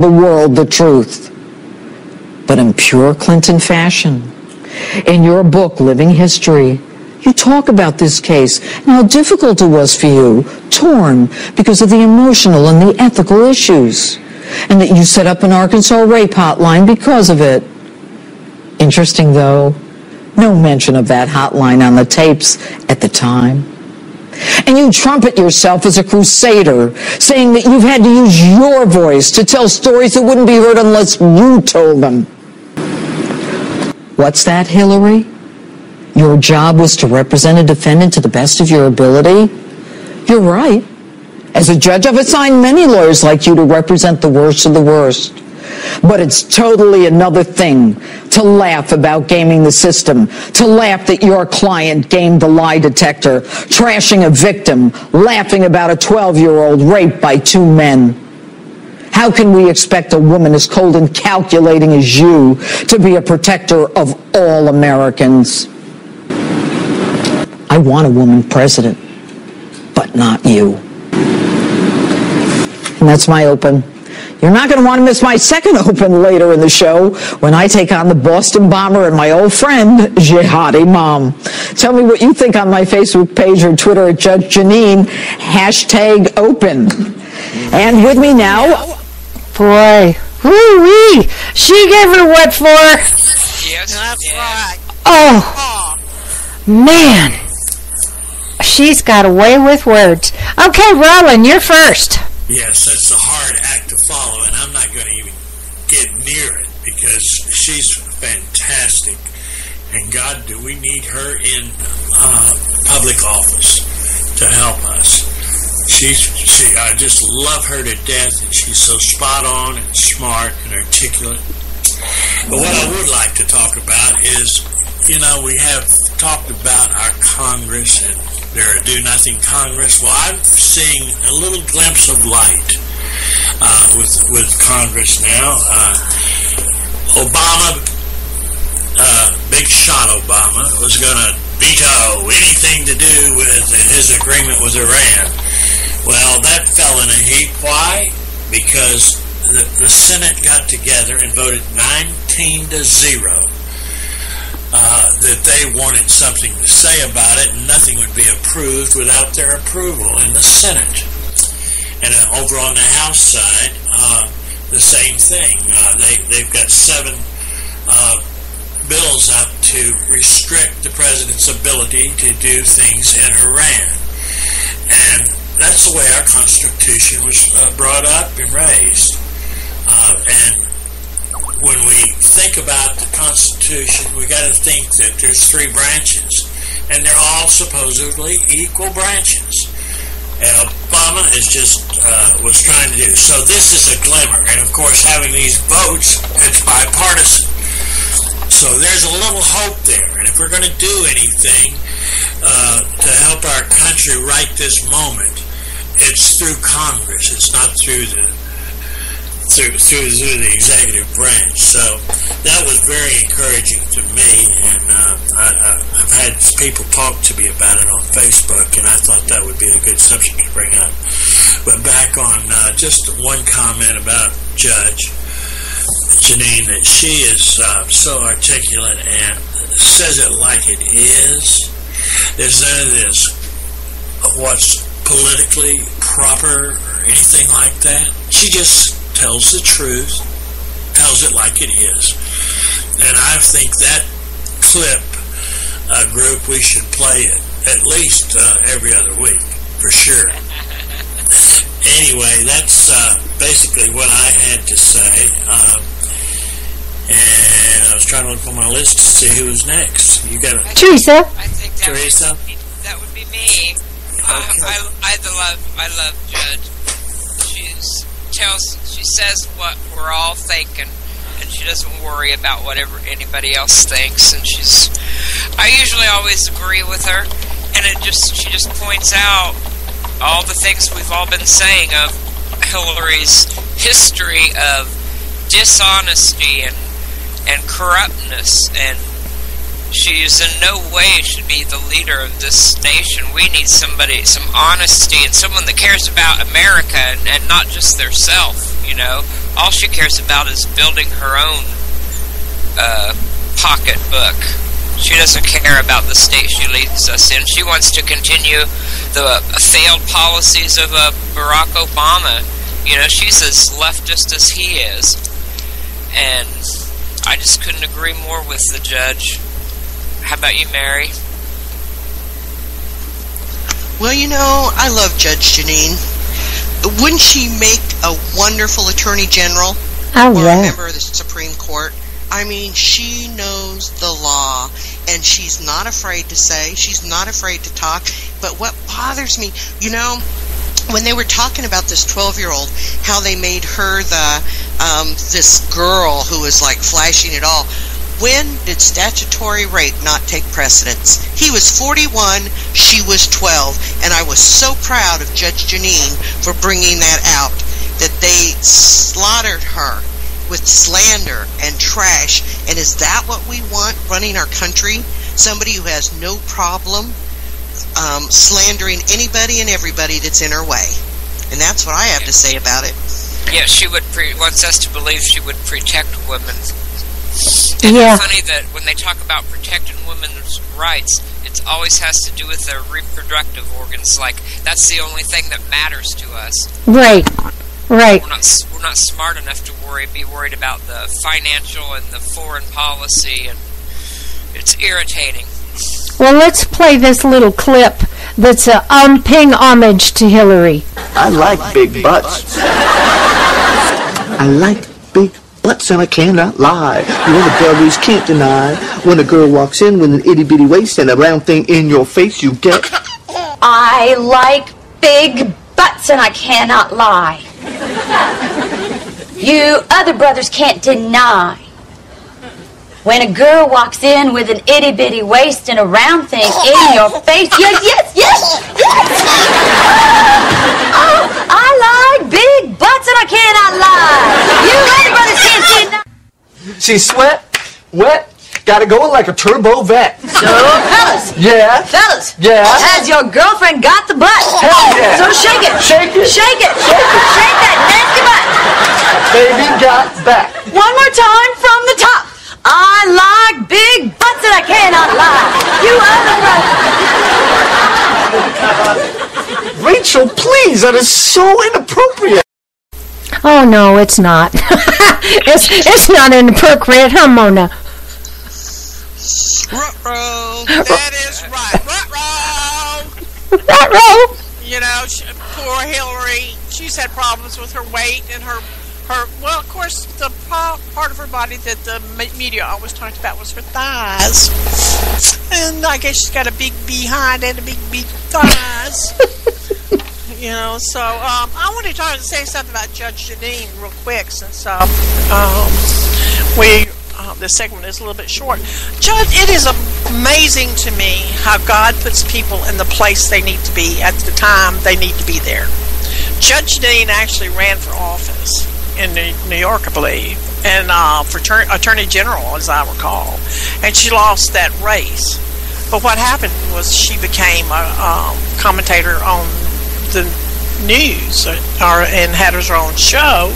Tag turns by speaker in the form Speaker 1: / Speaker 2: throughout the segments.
Speaker 1: the world the truth, but in pure Clinton fashion. In your book, Living History, you talk about this case and how difficult it was for you, torn because of the emotional and the ethical issues, and that you set up an Arkansas rape hotline because of it. Interesting, though, no mention of that hotline on the tapes at the time. And you trumpet yourself as a crusader, saying that you've had to use your voice to tell stories that wouldn't be heard unless you told them. What's that, Hillary? Your job was to represent a defendant to the best of your ability? You're right. As a judge, I've assigned many lawyers like you to represent the worst of the worst. But it's totally another thing to laugh about gaming the system, to laugh that your client gamed the lie detector, trashing a victim, laughing about a 12-year-old raped by two men. How can we expect a woman as cold and calculating as you to be a protector of all Americans? I want a woman president, but not you. And that's my open. You're not going to want to miss my second open later in the show when I take on the Boston bomber and my old friend, Jihadi Imam. Tell me what you think on my Facebook page or Twitter at Judge Janine, #open. And with me now...
Speaker 2: Boy, woo-wee, she gave her what for?
Speaker 3: Yes, that's right.
Speaker 2: Oh, man, she's got a way with words. Okay, Roland, you're first.
Speaker 4: Yes, that's a hard act to follow, and I'm not going to even get near it because she's fantastic. And God, do we need her in public office to help us? I just love her to death, and she's so spot on and smart and articulate. But what I would like to talk about is, we have talked about our Congress and they're a do-nothing Congress. Well, I'm seeing a little glimpse of light with Congress now. Obama, big shot Obama, was going to veto anything to do with his agreement with Iran. Well, that fell in a heap. Why? Because the Senate got together and voted 19-0. That they wanted something to say about it, and nothing would be approved without their approval in the Senate. And over on the House side, the same thing. They've got 7 bills up to restrict the president's ability to do things in Iran. And that's the way our Constitution was brought up and raised. And when we think about the Constitution, we got to think that there's 3 branches, and they're all supposedly equal branches. And Obama is just was trying to do. So this is a glimmer, and of course, having these votes, it's bipartisan. So there's a little hope there. And if we're going to do anything to help our country right this moment, it's through Congress. It's not through the executive branch. So that was very encouraging to me, and I've had people talk to me about it on Facebook, and I thought that would be a good subject to bring up. But back on just one comment about Judge Janine, that she is so articulate and says it like it is. There's none of this what's politically proper or anything like that. She just tells the truth, tells it like it is. And I think that clip group, we should play it at least every other week, for sure. Anyway, that's basically what I had to say. And I was trying to look on my list to see who was next. You got it,
Speaker 2: Teresa.
Speaker 3: I think
Speaker 4: Teresa?
Speaker 3: That would be me.
Speaker 4: Okay.
Speaker 3: I love Judge. She says what we're all thinking, and she doesn't worry about whatever anybody else thinks. And I usually always agree with her, and she just points out all the things we've all been saying of Hillary's history of dishonesty and corruptness, and she's in no way should be the leader of this nation. We need somebody, some honesty, and someone that cares about America and not just their self. you know. All she cares about is building her own pocketbook. She doesn't care about the state she leads us in. She wants to continue the failed policies of Barack Obama. You know, she's as leftist as he is. And I just couldn't agree more with the judge. How about you, Mary?
Speaker 5: Well, you know, I love Judge Janine. Wouldn't she make a wonderful Attorney General?
Speaker 2: Oh,
Speaker 5: or
Speaker 2: yeah.
Speaker 5: a member of the Supreme Court? I mean, she knows the law, and she's not afraid to say, she's not afraid to talk. But what bothers me, you know, when they were talking about this 12-year-old, how they made her this girl who was like flashing it all. When did statutory rape not take precedence? He was 41, she was 12, and I was so proud of Judge Janine for bringing that out, that they slaughtered her with slander and trash. And is that what we want running our country? Somebody who has no problem slandering anybody and everybody that's in her way. And that's what I have to say about it.
Speaker 3: Yeah, she would wants us to believe she would protect women.
Speaker 2: And
Speaker 3: it's funny that when they talk about protecting women's rights, it always has to do with their reproductive organs. Like, that's the only thing that matters to us.
Speaker 2: Right. Right.
Speaker 3: We're not smart enough to be worried about the financial and the foreign policy, and it's irritating.
Speaker 2: Well, let's play this little clip that's paying homage to Hillary.
Speaker 6: I like big butts. I like big butts, and I cannot lie. You other brothers can't deny. When a girl walks in with an itty-bitty waist and a round thing in your face, you get...
Speaker 7: I like big butts, and I cannot lie. You other brothers can't deny. When a girl walks in with an itty-bitty waist and a round thing in your face, yes. Oh, I like big butts, and I cannot lie. You other brothers can't deny.
Speaker 6: She's sweat, wet, gotta go like a turbo vet.
Speaker 7: So, fellas.
Speaker 6: Yeah.
Speaker 7: Fellas.
Speaker 6: Yeah.
Speaker 7: Has your girlfriend got the butt?
Speaker 6: Hell yeah.
Speaker 7: So shake it.
Speaker 6: Shake it.
Speaker 7: Shake it. Shake that nasty butt.
Speaker 6: Baby got back.
Speaker 7: One more time from the top. I like big butts, and I cannot lie. You other brothers.
Speaker 6: Rachel, please, that is so inappropriate.
Speaker 2: Oh, no, it's not. it's not inappropriate, huh, Mona?
Speaker 8: Ruh-roh. That is right. Ruh-roh.
Speaker 2: Ruh-roh.
Speaker 8: You know, poor Hillary, she's had problems with her weight and her well, of course, the part of her body that the media always talked about was her thighs. And I guess she's got a big behind and a big you know, so I want to say something about Judge Janine real quick, since this segment is a little bit short. Judge, it is amazing to me how God puts people in the place they need to be at the time they need to be there. Judge Janine actually ran for office in New York, I believe, and for Attorney General, as I recall, and she lost that race. But what happened was she became a commentator on the news, and had her own show,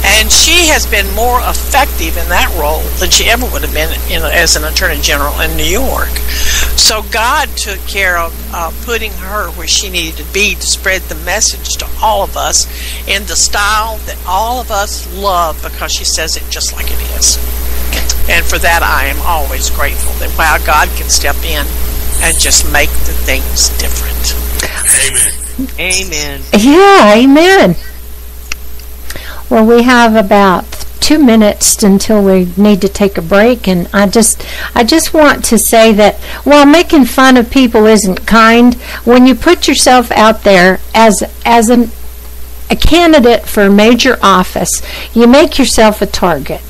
Speaker 8: and she has been more effective in that role than she ever would have been as an Attorney General in New York. So God took care of putting her where she needed to be to spread the message to all of us in the style that all of us love, because she says it just like it is. And for that I am always grateful that, wow, God can step in and just make the things different.
Speaker 4: Amen.
Speaker 5: Amen.
Speaker 2: Yeah, amen. Well, we have about 2 minutes until we need to take a break, and I just want to say that while making fun of people isn't kind, when you put yourself out there as a candidate for a major office, you make yourself a target.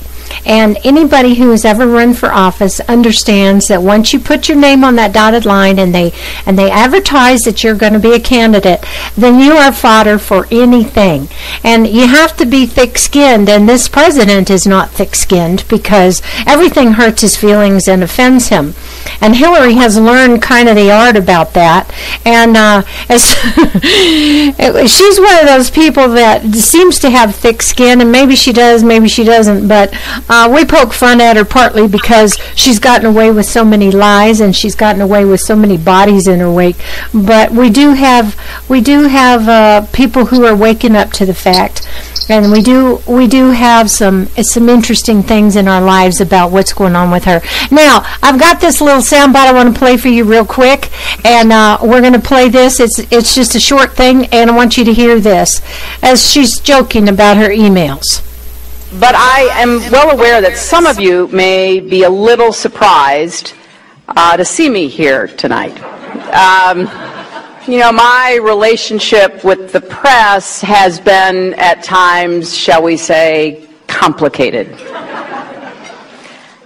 Speaker 2: And anybody who has ever run for office understands that once you put your name on that dotted line and they advertise that you're going to be a candidate, then you are fodder for anything. And you have to be thick-skinned, and this president is not thick-skinned because everything hurts his feelings and offends him. And Hillary has learned kind of the art about that. And she's one of those people that seems to have thick skin, and maybe she does, maybe she doesn't, but we poke fun at her partly because she's gotten away with so many lies and she's gotten away with so many bodies in her wake. But we do have people who are waking up to the fact, and we do have some interesting things in our lives about what's going on with her. Now, I've got this little soundbite I want to play for you real quick, and we're going to play this. It's just a short thing, and I want you to hear this as she's joking about her emails.
Speaker 9: But I am well aware that some of you may be a little surprised to see me here tonight. My relationship with the press has been, at times, shall we say, complicated.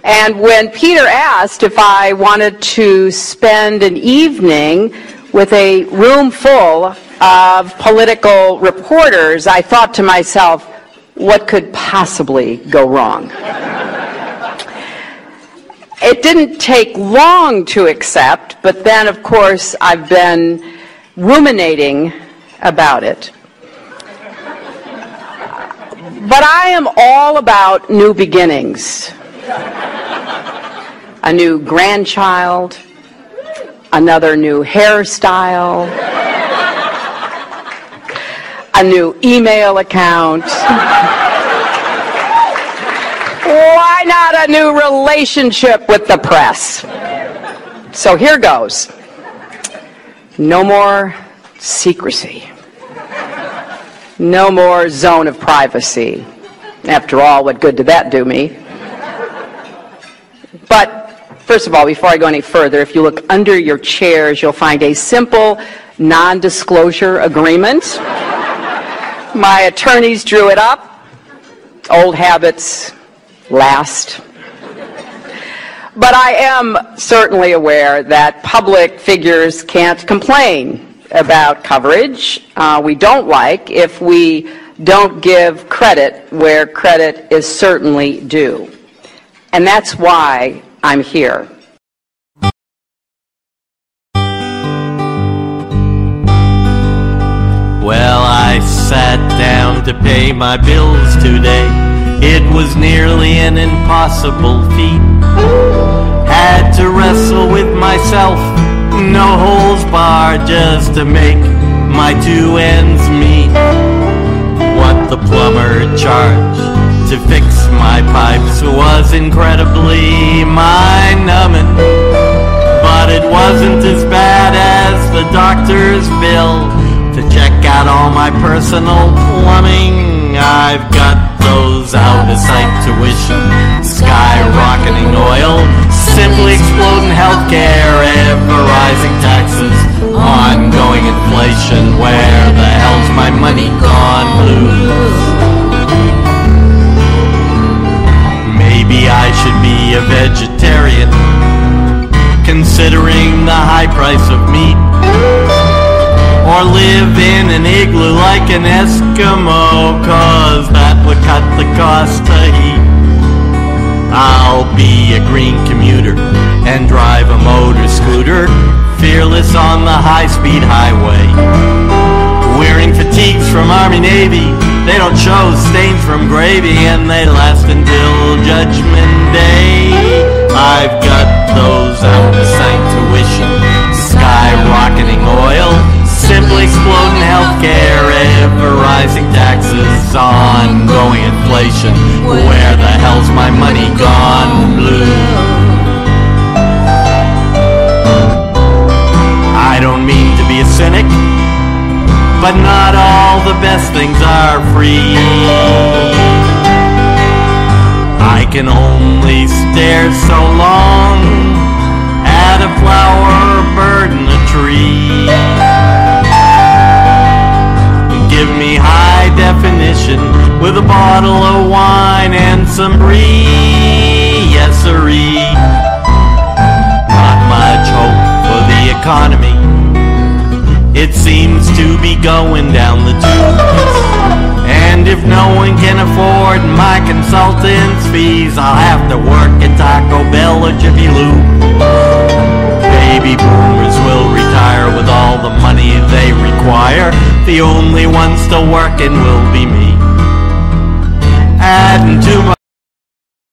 Speaker 9: And when Peter asked if I wanted to spend an evening with a room full of political reporters, I thought to myself, what could possibly go wrong? It didn't take long to accept, but then, of course, I've been ruminating about it. But I am all about new beginnings. A new grandchild, another new hairstyle, a new email account. Why not a new relationship with the press? So here goes. No more secrecy. No more zone of privacy. After all, what good did that do me? But first of all, before I go any further, if you look under your chairs, you'll find a simple non-disclosure agreement. My attorneys drew it up. Old habits last. But I am certainly aware that public figures can't complain about coverage we don't like if we don't give credit where credit is certainly due. And that's why I'm here.
Speaker 10: Well, I sat down to pay my bills today. It was nearly an impossible feat. Had to wrestle with myself, no holds barred, just to make my two ends meet. What the plumber charged to fix my pipes was incredibly mind-numbing, but it wasn't as bad as the doctor's bill to check out all my personal plumbing. I've got those out-of-sight tuition, skyrocketing oil, simply exploding healthcare, ever-rising taxes, ongoing inflation. Where the hell's my money gone? Blues. Maybe I should be a vegetarian, considering the high price of meat, or live in an igloo like an Eskimo, 'cause that would cut the cost of heat. I'll be a green commuter and drive a motor scooter, fearless on the high-speed highway. Wearing fatigues from Army Navy, they don't show stains from gravy, and they last until Judgment Day. I've got those out-of-sight tuition, skyrocketing oil, simply exploding healthcare, ever-rising taxes, ongoing inflation. Where the hell's my money gone? Blue. I don't mean to be a cynic, but not all the best things are free. I can only stare so long at a flower, a bird, and a tree. Give me high definition with a bottle of wine and some brie, yes sirree. Not much hope for the economy, it seems to be going down the tubes. And if no one can afford my consultant's fees, I'll have to work at Taco Bell or Jiffy Lube. Baby boomers will retire with all the money they require. The only one still working will be me. Adding to my